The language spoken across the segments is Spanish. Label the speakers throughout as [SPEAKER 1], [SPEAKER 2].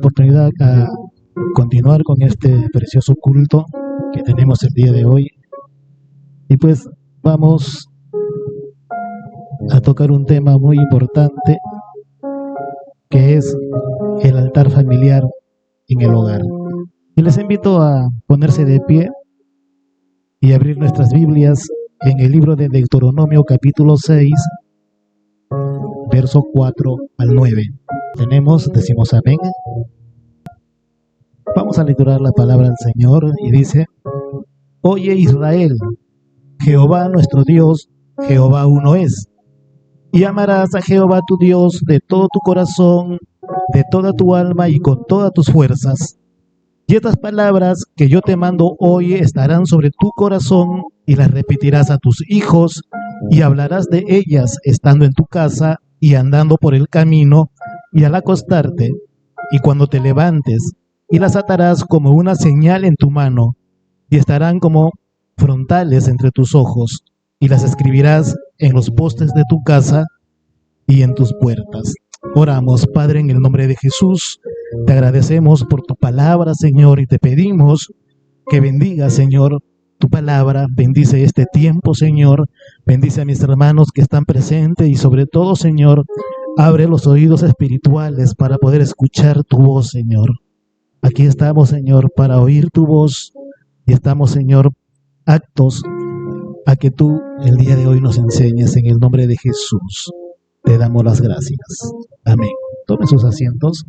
[SPEAKER 1] oportunidad a continuar con este precioso culto que tenemos el día de hoy. Y pues vamos a tocar un tema muy importante, que es el altar familiar en el hogar. Y les invito a ponerse de pie y abrir nuestras Biblias en el libro de Deuteronomio capítulo 6, verso 4 al 9. Tenemos, decimos amén. Vamos a lecturar la palabra del Señor y dice: Oye Israel, Jehová nuestro Dios, Jehová uno es. Y amarás a Jehová tu Dios de todo tu corazón, de toda tu alma y con todas tus fuerzas. Y estas palabras que yo te mando hoy estarán sobre tu corazón, y las repetirás a tus hijos, y hablarás de ellas estando en tu casa y andando por el camino, y al acostarte, y cuando te levantes, y las atarás como una señal en tu mano, y estarán como frontales entre tus ojos, y las escribirás en los postes de tu casa y en tus puertas. Oramos. Padre, en el nombre de Jesús, te agradecemos por tu palabra, Señor, y te pedimos que bendiga, Señor, tu palabra. Bendice este tiempo, Señor. Bendice a mis hermanos que están presentes y sobre todo, Señor, abre los oídos espirituales para poder escuchar tu voz, Señor. Aquí estamos, Señor, para oír tu voz, y estamos, Señor, aptos a que tú el día de hoy nos enseñes. En el nombre de Jesús te damos las gracias. Amén. Tomen sus asientos.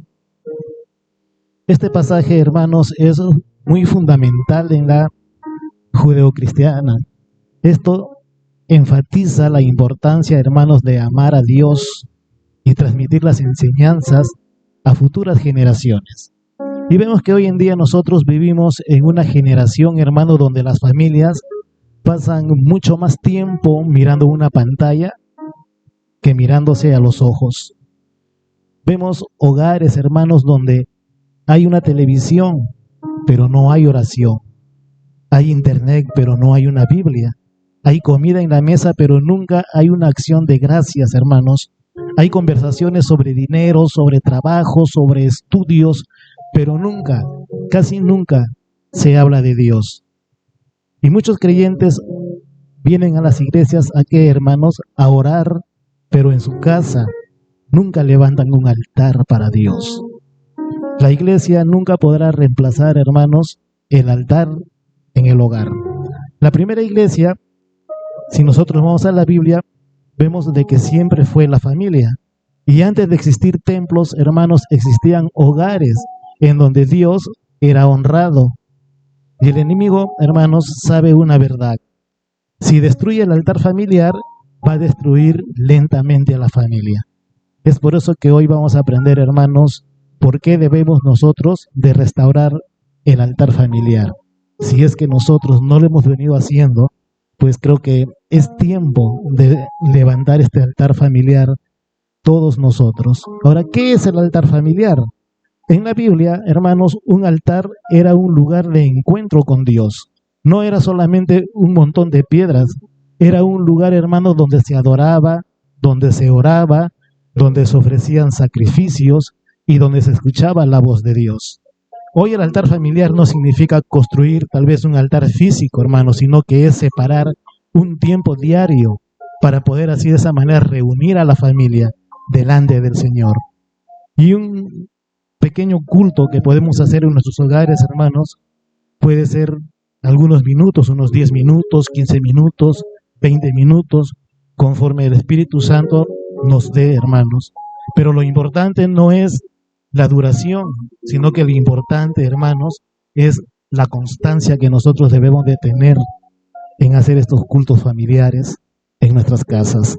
[SPEAKER 1] Este pasaje, hermanos, es muy fundamental en la judeocristiana. Esto enfatiza la importancia, hermanos, de amar a Dios y transmitir las enseñanzas a futuras generaciones. Y vemos que hoy en día nosotros vivimos en una generación, hermano, donde las familias pasan mucho más tiempo mirando una pantalla que mirándose a los ojos. Vemos hogares, hermanos, donde hay una televisión, pero no hay oración. Hay internet, pero no hay una Biblia. Hay comida en la mesa, pero nunca hay una acción de gracias, hermanos. Hay conversaciones sobre dinero, sobre trabajo, sobre estudios, pero nunca, casi nunca, se habla de Dios. Y muchos creyentes vienen a las iglesias a qué, hermanos, a orar, pero en su casa nunca levantan un altar para Dios. La iglesia nunca podrá reemplazar, hermanos, el altar en el hogar. La primera iglesia, si nosotros vamos a la Biblia, vemos de que siempre fue la familia. Y antes de existir templos, hermanos, existían hogares en donde Dios era honrado. Y el enemigo, hermanos, sabe una verdad: si destruye el altar familiar, va a destruir lentamente a la familia. Es por eso que hoy vamos a aprender, hermanos, por qué debemos nosotros de restaurar el altar familiar. Si es que nosotros no lo hemos venido haciendo, pues creo que es tiempo de levantar este altar familiar todos nosotros. Ahora, ¿qué es el altar familiar? En la Biblia, hermanos, un altar era un lugar de encuentro con Dios. No era solamente un montón de piedras, era un lugar, hermanos, donde se adoraba, donde se oraba, donde se ofrecían sacrificios y donde se escuchaba la voz de Dios. Hoy el altar familiar no significa construir tal vez un altar físico, hermanos, sino que es separar un tiempo diario para poder así de esa manera reunir a la familia delante del Señor. Y un pequeño culto que podemos hacer en nuestros hogares, hermanos, puede ser algunos minutos, unos 10 minutos, 15 minutos, 20 minutos, conforme el Espíritu Santo nos dé, hermanos. Pero lo importante no es la duración, sino que lo importante, hermanos, es la constancia que nosotros debemos de tener en hacer estos cultos familiares en nuestras casas.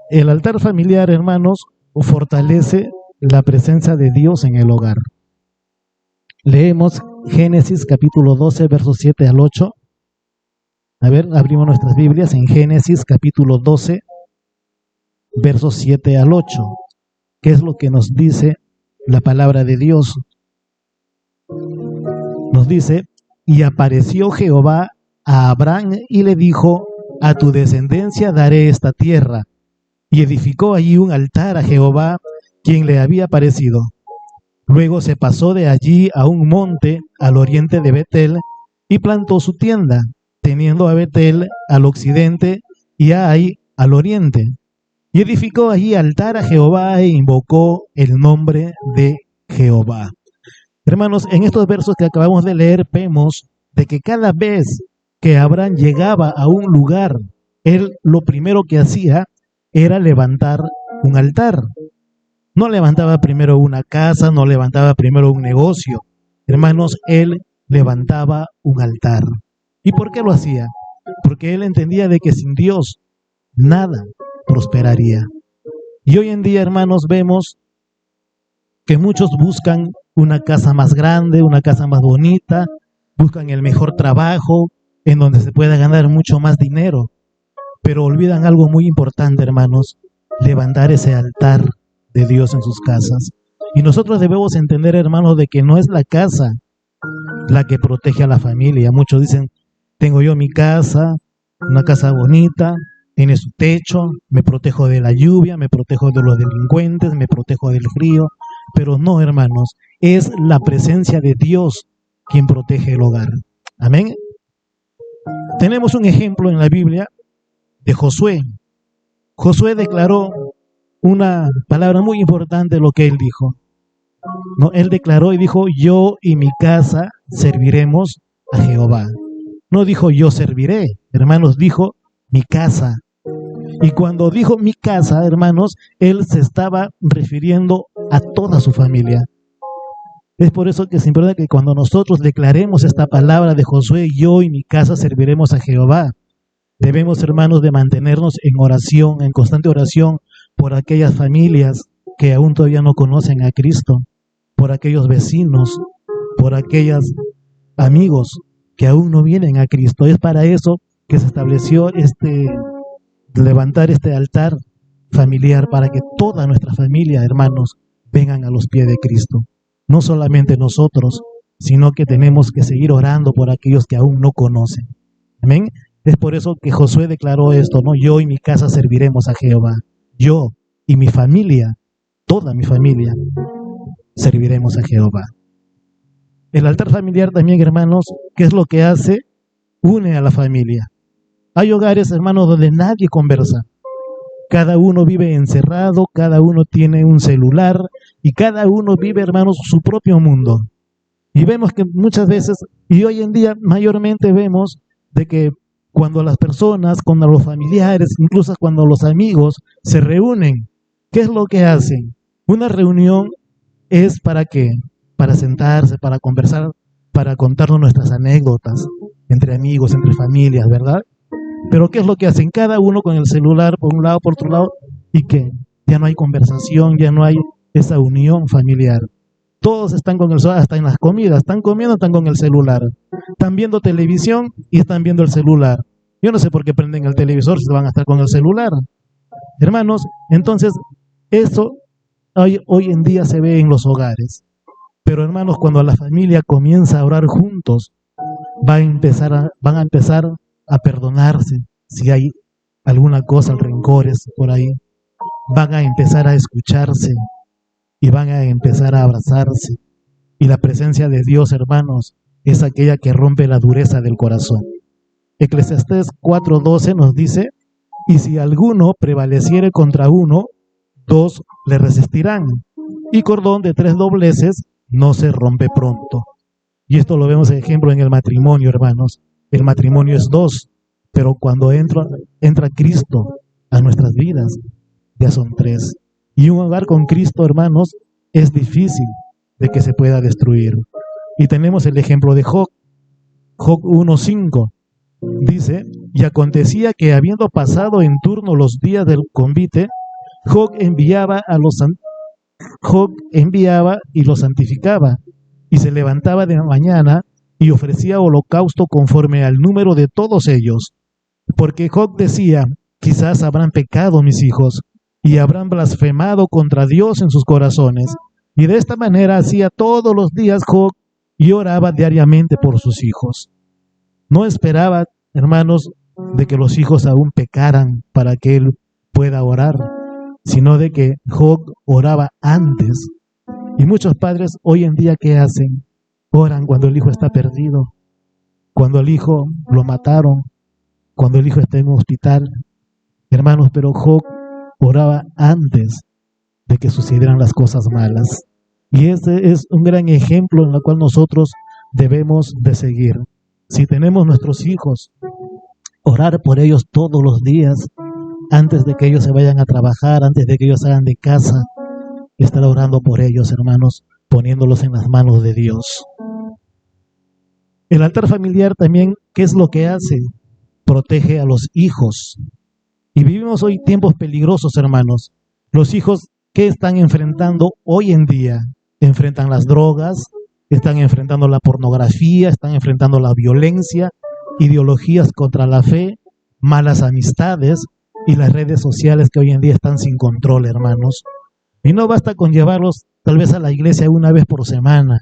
[SPEAKER 1] El altar familiar, hermanos, fortalece la presencia de Dios en el hogar. Leemos Génesis capítulo 12, versos 7 al 8. A ver, abrimos nuestras Biblias en Génesis capítulo 12, versos 7 al 8. ¿Qué es lo que nos dice la palabra de Dios? Nos dice: y apareció Jehová a Abraham y le dijo: a tu descendencia daré esta tierra. Y edificó allí un altar a Jehová quien le había aparecido. Luego se pasó de allí a un monte al oriente de Betel y plantó su tienda, teniendo a Betel al occidente y a Ai al oriente. Y edificó allí altar a Jehová e invocó el nombre de Jehová. Hermanos, en estos versos que acabamos de leer vemos de que cada vez que Abraham llegaba a un lugar, él lo primero que hacía era levantar un altar. No levantaba primero una casa, no levantaba primero un negocio. Hermanos, él levantaba un altar. ¿Y por qué lo hacía? Porque él entendía de que sin Dios nada prosperaría. Y hoy en día, hermanos, vemos que muchos buscan una casa más grande, una casa más bonita, buscan el mejor trabajo en donde se pueda ganar mucho más dinero, pero olvidan algo muy importante, hermanos: levantar ese altar de Dios en sus casas. Y nosotros debemos entender, hermanos, de que no es la casa la que protege a la familia. Muchos dicen: tengo yo mi casa, una casa bonita, tiene su techo, me protejo de la lluvia, me protejo de los delincuentes, me protejo del frío. Pero no, hermanos, es la presencia de Dios quien protege el hogar. Amén. Tenemos un ejemplo en la Biblia de Josué. Josué declaró una palabra muy importante, lo que él dijo. No, él declaró y dijo: yo y mi casa serviremos a Jehová. No dijo yo serviré, hermanos, dijo mi casa. Y cuando dijo mi casa, hermanos, él se estaba refiriendo a toda su familia. Es por eso que es importante que cuando nosotros declaremos esta palabra de Josué: yo y mi casa serviremos a Jehová, debemos, hermanos, de mantenernos en oración, en constante oración, por aquellas familias que aún todavía no conocen a Cristo, por aquellos vecinos, por aquellos amigos que aún no vienen a Cristo. Es para eso que se estableció levantar este altar familiar, para que toda nuestra familia, hermanos, vengan a los pies de Cristo. No solamente nosotros, sino que tenemos que seguir orando por aquellos que aún no conocen. Amén. Es por eso que Josué declaró esto, ¿no? Yo y mi casa serviremos a Jehová. Yo y mi familia, toda mi familia, serviremos a Jehová. El altar familiar también, hermanos, ¿qué es lo que hace? Une a la familia. Hay hogares, hermanos, donde nadie conversa. Cada uno vive encerrado, cada uno tiene un celular y cada uno vive, hermanos, su propio mundo. Y vemos que muchas veces, y hoy en día mayormente vemos de que cuando las personas, cuando los familiares, incluso cuando los amigos se reúnen, ¿qué es lo que hacen? Una reunión es ¿para qué? Para sentarse, para conversar, para contarnos nuestras anécdotas entre amigos, entre familias, ¿verdad? Pero ¿qué es lo que hacen? Cada uno con el celular por un lado, por otro lado, y que ya no hay conversación, ya no hay esa unión familiar. Todos están con el celular, hasta en las comidas, están comiendo, están con el celular. Están viendo televisión y están viendo el celular. Yo no sé por qué prenden el televisor si van a estar con el celular. Hermanos, entonces, eso hoy en día se ve en los hogares. Pero hermanos, cuando la familia comienza a orar juntos, van a empezar a perdonarse si hay alguna cosa, rencores por ahí. Van a empezar a escucharse y van a empezar a abrazarse. Y la presencia de Dios, hermanos, es aquella que rompe la dureza del corazón. Eclesiastés 4:12 nos dice: y si alguno prevaleciere contra uno, dos le resistirán, y cordón de 3 dobleces no se rompe pronto. Y esto lo vemos, ejemplo, en el matrimonio, hermanos. El matrimonio es 2, pero cuando entra Cristo a nuestras vidas, ya son 3. Y un hogar con Cristo, hermanos, es difícil de que se pueda destruir. Y tenemos el ejemplo de Job. Job 1:5 dice: y acontecía que habiendo pasado en turno los días del convite, Job enviaba y los santificaba, y se levantaba de mañana y ofrecía holocausto conforme al número de todos ellos. Porque Job decía: quizás habrán pecado mis hijos, y habrán blasfemado contra Dios en sus corazones. Y de esta manera hacía todos los días Job, y oraba diariamente por sus hijos. No esperaba, hermanos, de que los hijos aún pecaran para que él pueda orar, sino de que Job oraba antes. Y muchos padres hoy en día, ¿qué hacen? Oran cuando el hijo está perdido, cuando el hijo lo mataron, cuando el hijo está en un hospital. Hermanos, pero Job oraba antes de que sucedieran las cosas malas. Y este es un gran ejemplo en el cual nosotros debemos de seguir. Si tenemos nuestros hijos, orar por ellos todos los días, antes de que ellos se vayan a trabajar, antes de que ellos salgan de casa, estar orando por ellos, hermanos, poniéndolos en las manos de Dios. El altar familiar también, ¿qué es lo que hace? Protege a los hijos. Y vivimos hoy tiempos peligrosos, hermanos. Los hijos, ¿qué están enfrentando hoy en día? Enfrentan las drogas, están enfrentando la pornografía, están enfrentando la violencia, ideologías contra la fe, malas amistades y las redes sociales que hoy en día están sin control, hermanos. Y no basta con llevarlos tal vez a la iglesia una vez por semana.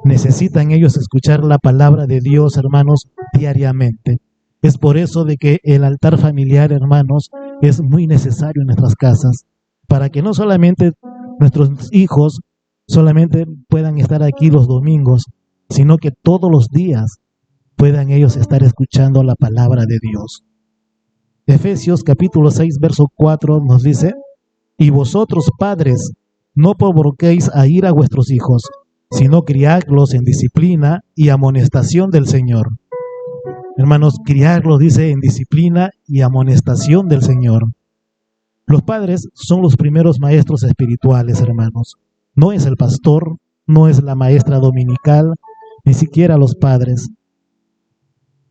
[SPEAKER 1] Necesitan ellos escuchar la palabra de Dios, hermanos, diariamente. Es por eso de que el altar familiar, hermanos, es muy necesario en nuestras casas, para que no solamente nuestros hijos solamente puedan estar aquí los domingos, sino que todos los días puedan ellos estar escuchando la palabra de Dios. Efesios capítulo 6, verso 4 nos dice: y vosotros, padres, no provoquéis a ira a vuestros hijos, sino criadlos en disciplina y amonestación del Señor. Hermanos, criarlos, dice, en disciplina y amonestación del Señor. Los padres son los primeros maestros espirituales, hermanos. No es el pastor, no es la maestra dominical, ni siquiera los padres.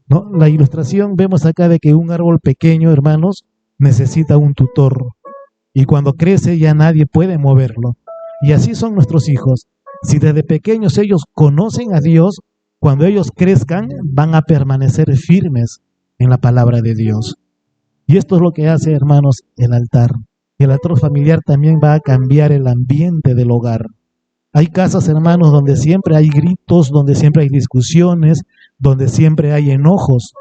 [SPEAKER 1] ¿No? La ilustración vemos acá de que un árbol pequeño, hermanos, necesita un tutor. Y cuando crece ya nadie puede moverlo. Y así son nuestros hijos. Si desde pequeños ellos conocen a Dios, cuando ellos crezcan van a permanecer firmes en la palabra de Dios. Y esto es lo que hace, hermanos, el altar. El altar familiar también va a cambiar el ambiente del hogar. Hay casas, hermanos, donde siempre hay gritos, donde siempre hay discusiones, donde siempre hay enojos.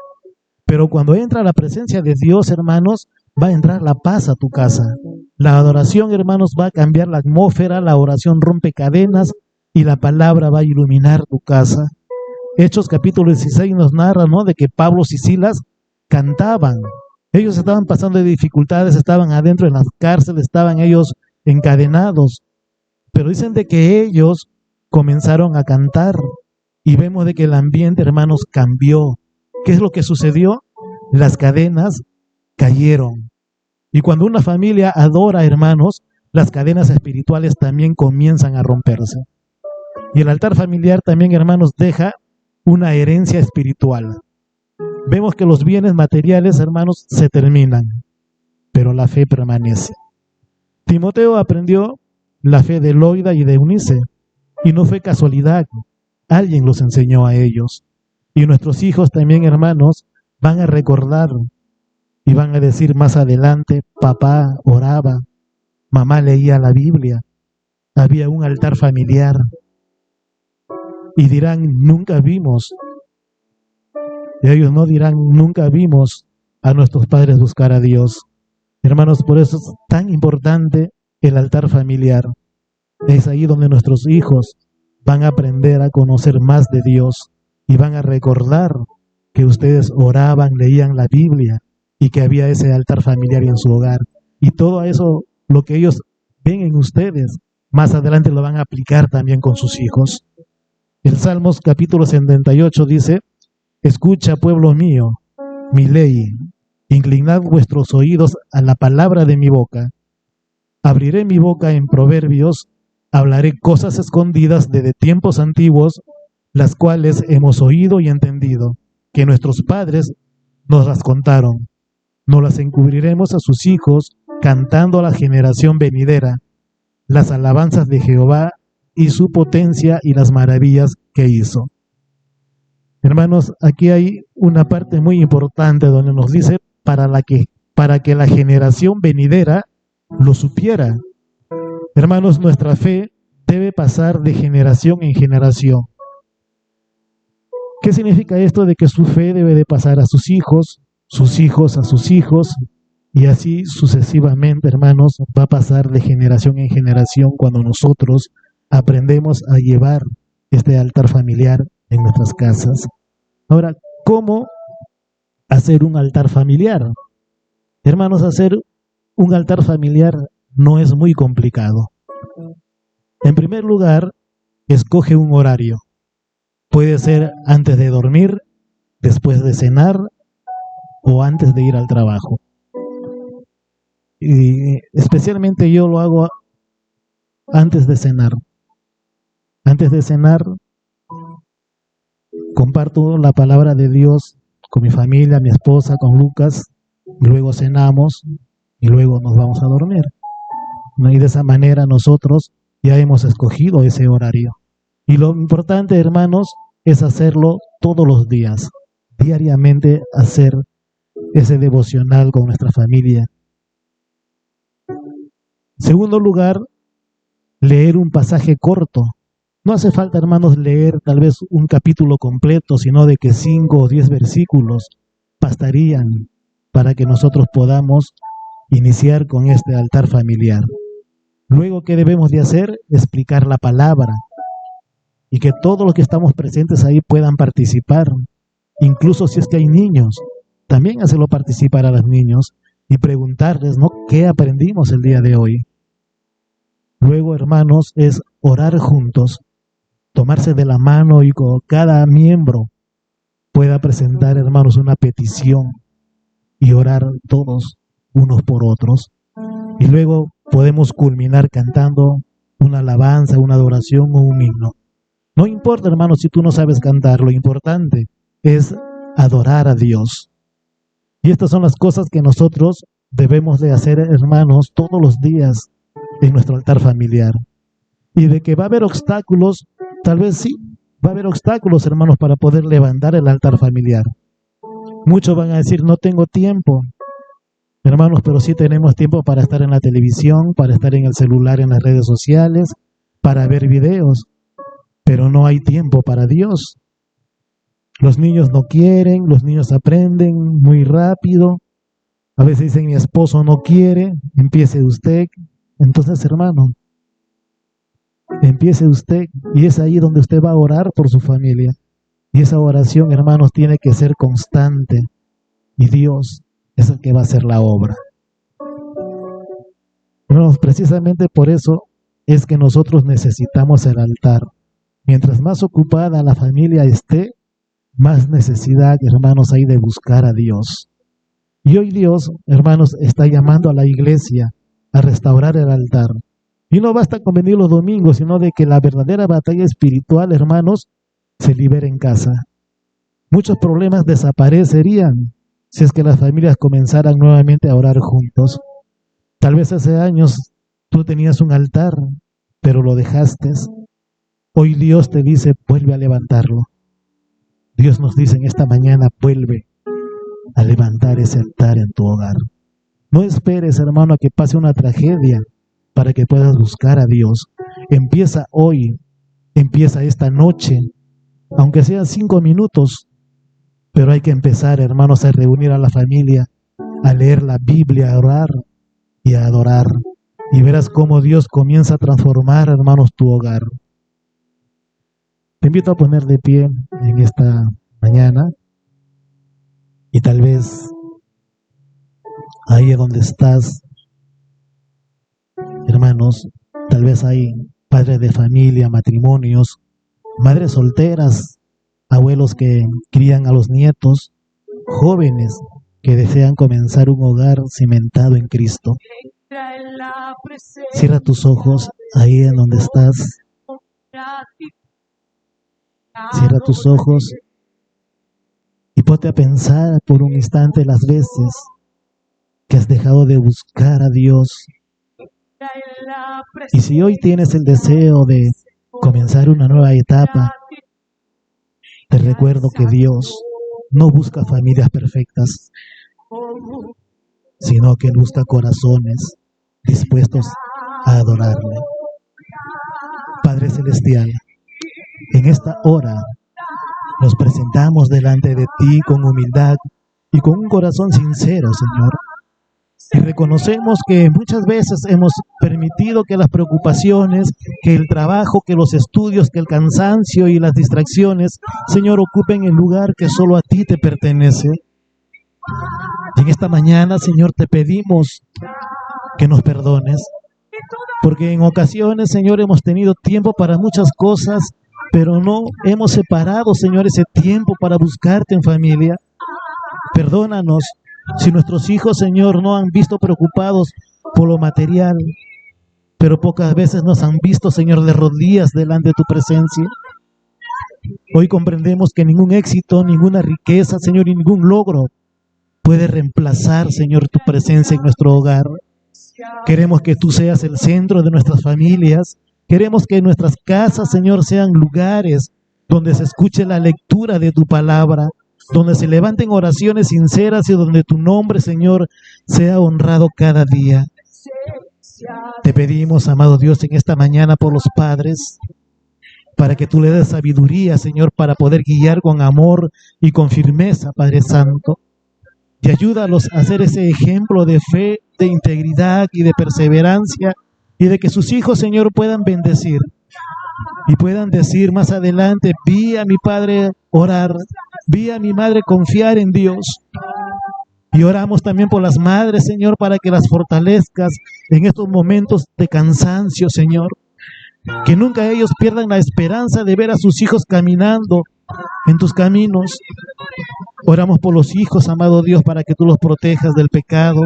[SPEAKER 1] Pero cuando entra la presencia de Dios, hermanos, va a entrar la paz a tu casa. La adoración, hermanos, va a cambiar la atmósfera, la oración rompe cadenas y la palabra va a iluminar tu casa. Hechos capítulo 16 nos narra, ¿no?, de que Pablo y Silas cantaban. Ellos estaban pasando dificultades, estaban adentro en las cárceles, estaban ellos encadenados. Pero dicen de que ellos comenzaron a cantar y vemos de que el ambiente, hermanos, cambió. ¿Qué es lo que sucedió? Las cadenas cayeron. Y cuando una familia adora, hermanos, las cadenas espirituales también comienzan a romperse. Y el altar familiar también, hermanos, deja una herencia espiritual. Vemos que los bienes materiales, hermanos, se terminan, pero la fe permanece. Timoteo aprendió la fe de Loida y de Eunice, y no fue casualidad, alguien los enseñó a ellos. Y nuestros hijos también, hermanos, van a recordar y van a decir más adelante: papá oraba, mamá leía la Biblia, había un altar familiar. Y dirán: nunca vimos. Y ellos no dirán: nunca vimos a nuestros padres buscar a Dios. Hermanos, por eso es tan importante el altar familiar. Es ahí donde nuestros hijos van a aprender a conocer más de Dios y van a recordar que ustedes oraban, leían la Biblia y que había ese altar familiar en su hogar. Y todo eso, lo que ellos ven en ustedes, más adelante lo van a aplicar también con sus hijos. El Salmos capítulo 78 dice: escucha, pueblo mío, mi ley, inclinad vuestros oídos a la palabra de mi boca. Abriré mi boca en proverbios, hablaré cosas escondidas desde tiempos antiguos, las cuales hemos oído y entendido, que nuestros padres nos las contaron. No las encubriremos a sus hijos, cantando a la generación venidera las alabanzas de Jehová y su potencia y las maravillas que hizo. Hermanos, aquí hay una parte muy importante donde nos dice para que la generación venidera lo supiera. Hermanos, nuestra fe debe pasar de generación en generación. ¿Qué significa esto de que su fe debe de pasar a sus hijos a sus hijos Y así sucesivamente, hermanos, va a pasar de generación en generación cuando nosotros aprendemos a llevar este altar familiar en nuestras casas. Ahora, ¿cómo hacer un altar familiar? Hermanos, hacer un altar familiar no es muy complicado. En primer lugar, escoge un horario. Puede ser antes de dormir, después de cenar o antes de ir al trabajo. Y especialmente yo lo hago antes de cenar. Antes de cenar, comparto la palabra de Dios con mi familia, mi esposa, con Lucas. Luego cenamos y luego nos vamos a dormir. Y de esa manera nosotros ya hemos escogido ese horario. Y lo importante, hermanos, es hacerlo todos los días. Diariamente hacer ese devocional con nuestra familia. Segundo lugar, leer un pasaje corto. No hace falta, hermanos, leer tal vez un capítulo completo, sino de que 5 o 10 versículos bastarían para que nosotros podamos iniciar con este altar familiar. Luego, ¿qué debemos de hacer? Explicar la palabra y que todos los que estamos presentes ahí puedan participar. Incluso si es que hay niños, también hacerlo participar a los niños y preguntarles, ¿no?, ¿qué aprendimos el día de hoy? Luego, hermanos, es orar juntos, tomarse de la mano y con cada miembro pueda presentar, hermanos, una petición y orar todos unos por otros. Y luego podemos culminar cantando una alabanza, una adoración o un himno. No importa, hermanos, si tú no sabes cantar, lo importante es adorar a Dios. Y estas son las cosas que nosotros debemos de hacer, hermanos, todos los días en nuestro altar familiar. Y de que va a haber obstáculos, tal vez sí, va a haber obstáculos, hermanos, para poder levantar el altar familiar. Muchos van a decir, no tengo tiempo. Hermanos, pero sí tenemos tiempo para estar en la televisión, para estar en el celular, en las redes sociales, para ver videos. Pero no hay tiempo para Dios. Los niños no quieren, los niños aprenden muy rápido. A veces dicen, mi esposo no quiere, empiece usted. Entonces, hermano, empiece usted y es ahí donde usted va a orar por su familia. Y esa oración, hermanos, tiene que ser constante. Y Dios es el que va a hacer la obra. Hermanos, precisamente por eso es que nosotros necesitamos el altar. Mientras más ocupada la familia esté, más necesidad, hermanos, hay de buscar a Dios. Y hoy Dios, hermanos, está llamando a la iglesia a restaurar el altar. Y no basta con venir los domingos, sino de que la verdadera batalla espiritual, hermanos, se libere en casa. Muchos problemas desaparecerían si es que las familias comenzaran nuevamente a orar juntos. Tal vez hace años tú tenías un altar, pero lo dejaste. Hoy Dios te dice, vuelve a levantarlo. Dios nos dice en esta mañana, vuelve a levantar ese altar en tu hogar. No esperes, hermano, a que pase una tragedia para que puedas buscar a Dios. Empieza hoy, empieza esta noche, aunque sean 5 minutos, pero hay que empezar, hermanos, a reunir a la familia, a leer la Biblia, a orar y a adorar. Y verás cómo Dios comienza a transformar, hermanos, tu hogar. Te invito a poner de pie en esta mañana y tal vez ahí donde estás, hermanos, tal vez hay padres de familia, matrimonios, madres solteras, abuelos que crían a los nietos, jóvenes que desean comenzar un hogar cimentado en Cristo. Cierra tus ojos ahí en donde estás. Cierra tus ojos y ponte a pensar por un instante las veces que has dejado de buscar a Dios. Y si hoy tienes el deseo de comenzar una nueva etapa, te recuerdo que Dios no busca familias perfectas, sino que busca corazones dispuestos a adorarle. Padre Celestial, en esta hora nos presentamos delante de ti con humildad y con un corazón sincero, Señor. Y reconocemos que muchas veces hemos permitido que las preocupaciones, que el trabajo, que los estudios, que el cansancio y las distracciones, Señor, ocupen el lugar que solo a ti te pertenece. Y en esta mañana, Señor, te pedimos que nos perdones, porque en ocasiones, Señor, hemos tenido tiempo para muchas cosas, pero no hemos separado, Señor, ese tiempo para buscarte en familia. Perdónanos si nuestros hijos, Señor, no han visto preocupados por lo material, pero pocas veces nos han visto, Señor, de rodillas delante de tu presencia. Hoy comprendemos que ningún éxito, ninguna riqueza, Señor, y ningún logro puede reemplazar, Señor, tu presencia en nuestro hogar. Queremos que tú seas el centro de nuestras familias. Queremos que nuestras casas, Señor, sean lugares donde se escuche la lectura de tu palabra, donde se levanten oraciones sinceras y donde tu nombre, Señor, sea honrado cada día. Te pedimos, amado Dios, en esta mañana por los padres, para que tú le des sabiduría, Señor, para poder guiar con amor y con firmeza, Padre Santo. Y ayúdalos a hacer ese ejemplo de fe, de integridad y de perseverancia, y de que sus hijos, Señor, puedan bendecir y puedan decir más adelante: vi a mi padre orar, vi a mi madre confiar en Dios. Y oramos también por las madres, Señor, para que las fortalezcas en estos momentos de cansancio, Señor. Que nunca ellos pierdan la esperanza de ver a sus hijos caminando en tus caminos. Oramos por los hijos, amado Dios, para que tú los protejas del pecado,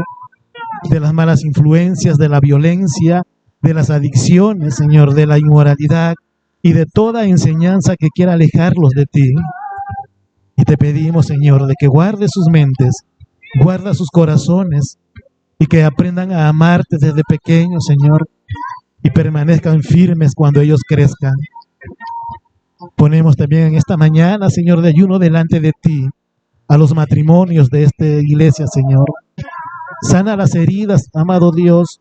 [SPEAKER 1] de las malas influencias, de la violencia, de las adicciones, Señor, de la inmoralidad y de toda enseñanza que quiera alejarlos de ti. Y te pedimos, Señor, de que guarde sus mentes, guarda sus corazones y que aprendan a amarte desde pequeños, Señor, y permanezcan firmes cuando ellos crezcan. Ponemos también en esta mañana, Señor, de ayuno delante de ti a los matrimonios de esta iglesia, Señor. Sana las heridas, amado Dios,